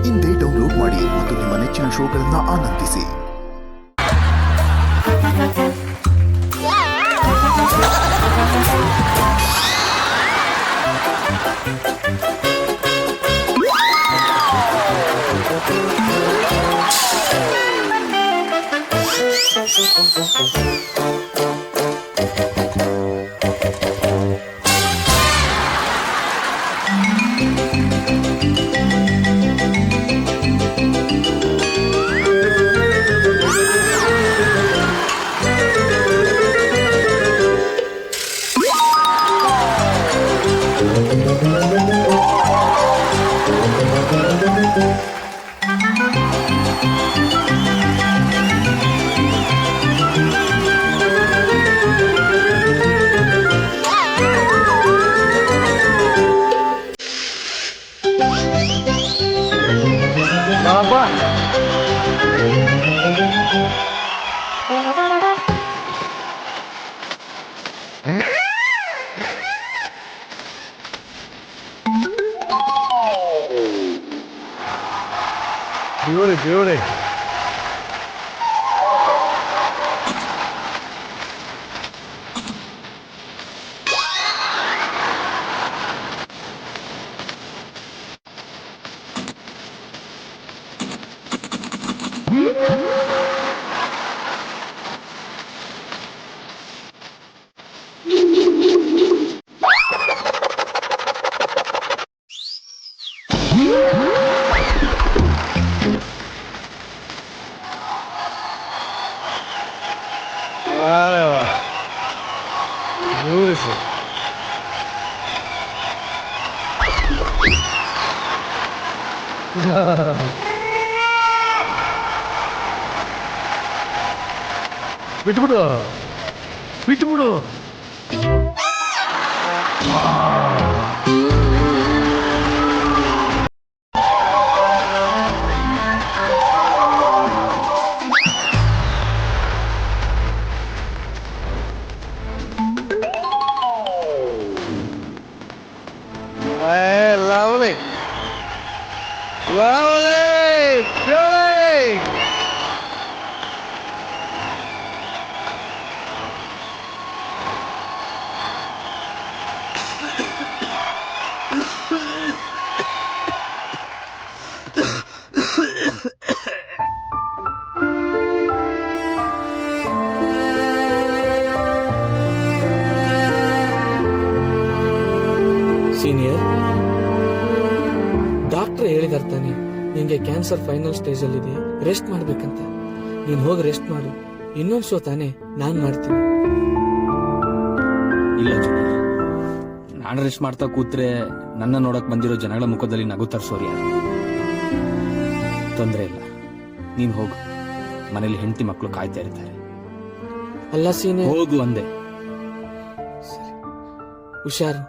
ಇಂದೇ ಡೌನ್ಲೋಡ್ ಮಾಡಿ ಮತ್ತು ನಿಮ್ಮ ನೆಚ್ಚಿನ ಶೋಗಳನ್ನು ಆನಂದಿಸಿ. Beauty. Beautiful. ಬಿಟ್ಬಿಡು. Lovely. Beauty. ಸೀನಿಯರ್, ಡಾಕ್ಟರ್ ಹೇಳಿದಾರೆ ತಾನೆ ನಿಂಗೆ ಕ್ಯಾನ್ಸರ್ ಫೈನಲ್ ಸ್ಟೇಜ್ ಅಲ್ಲಿ ಇದೆ, ರೆಸ್ಟ್ ಮಾಡ್ಬೇಕಂತ. ನೀನ್ ಹೋಗಿ ರೆಸ್ಟ್ ಮಾಡು. ಇನ್ನೊಂದ್ ಶೋ ತಾನೆ ನಾನ್ ಮಾಡ್ತೀನಿ. ಇಲ್ಲ ಜೂನಿಯರ್, ನಾನು ರೆಸ್ಟ್ ಮಾಡ್ತಾ ಕೂತ್ರೆ ನನ್ನ ನೋಡಕ್ ಬಂದಿರೋ ಜನಗಳ ಮುಖದಲ್ಲಿ ನಗು ತರ್ಸೋರು ಯಾರು? ತೊಂದ್ರೆ ಇಲ್ಲ, ನೀನ್ ಹೋಗು. ಮನೇಲಿ ಹೆಂಡತಿ ಮಕ್ಕಳು ಕಾಯ್ತಾ ಇರ್ತಾರೆ. ಅಲ್ಲ ಸೀನಿಯರ್, ಹೋಗು ಅಂದೆ. ಹುಷಾರು.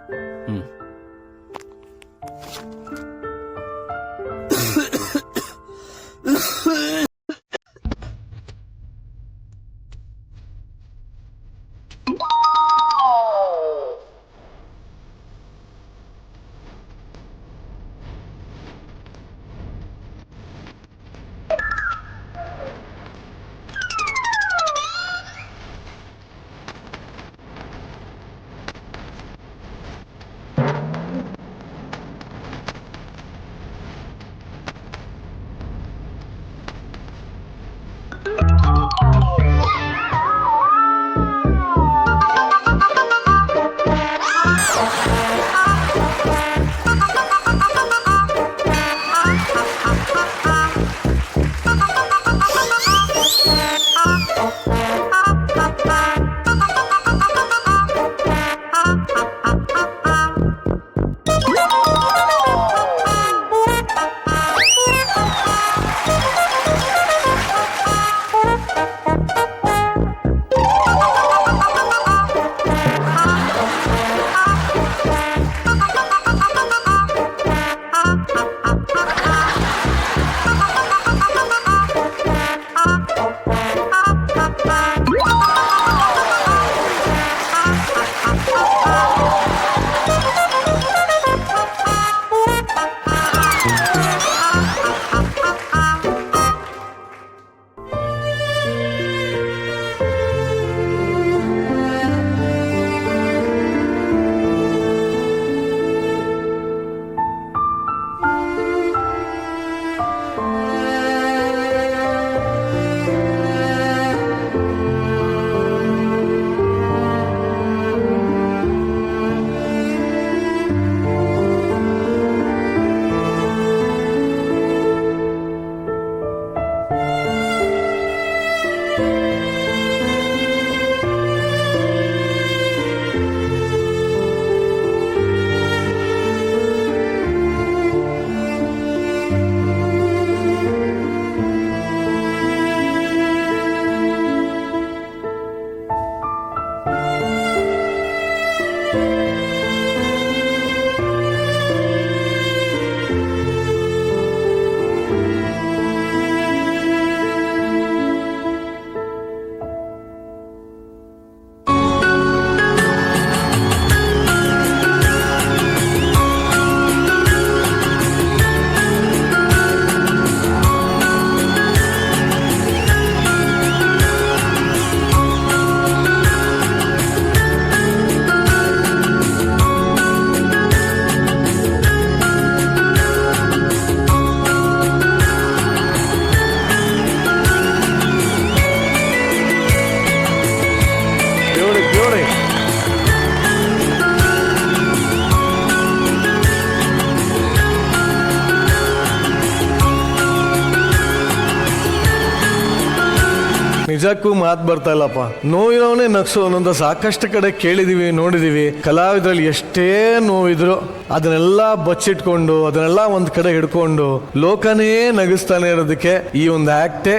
ನಿಜಕ್ಕೂ ಮಾತು ಬರ್ತಾ ಇಲ್ಲಪ್ಪ. ನೋವಿರೋನೇ ನಗ್ಸು ಅನ್ನೋಂಥ ಸಾಕಷ್ಟು ಕಡೆ ಕೇಳಿದೀವಿ, ನೋಡಿದೀವಿ. ಕಲಾವಿದರಲ್ಲಿ ಎಷ್ಟೇ ನೋವಿದ್ರು ಅದನ್ನೆಲ್ಲ ಬಚ್ಚಿಟ್ಕೊಂಡು ಅದನ್ನೆಲ್ಲ ಒಂದ್ ಕಡೆ ಹಿಡ್ಕೊಂಡು ಲೋಕನೇ ನಗಿಸ್ತಾನೆ ಇರೋದಕ್ಕೆ ಈ ಒಂದು ಆಕ್ಟೇ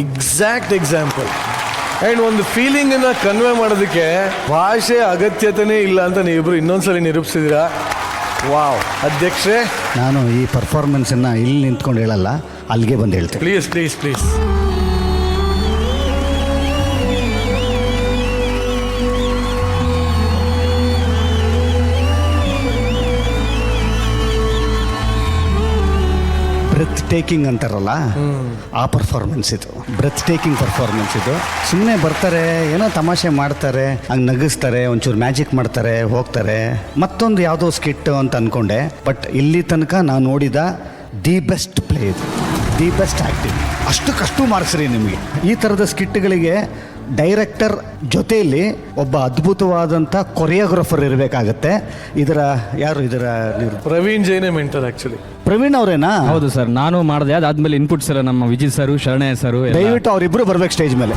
ಎಕ್ಸಾಕ್ಟ್ ಎಕ್ಸಾಂಪಲ್. ಅಂಡ್ ಒಂದು ಫೀಲಿಂಗ್ ಅನ್ನ ಕನ್ವೆ ಮಾಡೋದಕ್ಕೆ ಭಾಷೆ ಅಗತ್ಯತೆನೇ ಇಲ್ಲ ಅಂತ ನೀವಿಬ್ರು ಇನ್ನೊಂದ್ಸಲಿ ನಿರೂಪಿಸಿದೀರಾ. ವಾವ್. ಅಧ್ಯಕ್ಷರೇ, ನಾನು ಈ ಪರ್ಫಾರ್ಮೆನ್ಸನ್ನು ಇಲ್ಲಿ ನಿಂತ್ಕೊಂಡು ಹೇಳಲ್ಲ, ಅಲ್ಲಿಗೆ ಬಂದು ಹೇಳ್ತೀನಿ. Please please please. Breathtaking ಅಂತಾರಲ್ಲ, ಆ ಪರ್ಫಾರ್ಮೆನ್ಸ್ ಇದು. ಬ್ರೆತ್ ಟೇಕಿಂಗ್ ಪರ್ಫಾರ್ಮೆನ್ಸ್ ಇದು. ಸುಮ್ಮನೆ ಬರ್ತಾರೆ, ಏನೋ ತಮಾಷೆ ಮಾಡ್ತಾರೆ, ಹಂಗೆ ನಗಿಸ್ತಾರೆ, ಒಂಚೂರು ಮ್ಯಾಜಿಕ್ ಮಾಡ್ತಾರೆ, ಹೋಗ್ತಾರೆ. ಮತ್ತೊಂದು ಯಾವುದೋ ಸ್ಕಿಟ್ ಅಂತ ಅಂದ್ಕೊಂಡೆ. ಬಟ್ ಇಲ್ಲಿ ತನಕ ನಾನು ನೋಡಿದ ದಿ ಬೆಸ್ಟ್ ಪ್ಲೇ ಇದು, ದಿ ಬೆಸ್ಟ್ ಆ್ಯಕ್ಟಿಂಗ್. ಅಷ್ಟಕ್ಕಷ್ಟು ಮಾರ್ಕ್ಸ್ ರೀ ನಿಮಗೆ. ಈ ಥರದ ಸ್ಕಿಟ್ಗಳಿಗೆ ಡೈರೆಕ್ಟರ್ ಜೊತೆಯಲ್ಲಿ ಒಬ್ಬ ಅದ್ಭುತವಾದಂಥ ಕೊರಿಯೋಗ್ರಫರ್ ಇರಬೇಕಾಗತ್ತೆ. ಇದರ ಪ್ರವೀಣ್ ಜೈನೇ ಮೆಂಟರ್ ಆಕ್ಚುಲಿ. ಪ್ರವೀಣ್ ಅವರೇನಾ? ಹೌದು ಸರ್, ನಾನು ಮಾಡಿದೆ. ಅದಾದ್ಮೇಲೆ ಇನ್ಪುಟ್ಸ್ ಎಲ್ಲ ನಮ್ಮ ವಿಜಿತ್ ಸರ್, ಶರಣಯ್ಯ ಸರ್, ದಯವಿಟ್ಟು ಅವರಿಬ್ಬರು ಬರ್ಬೇಕು ಸ್ಟೇಜ್ ಮೇಲೆ.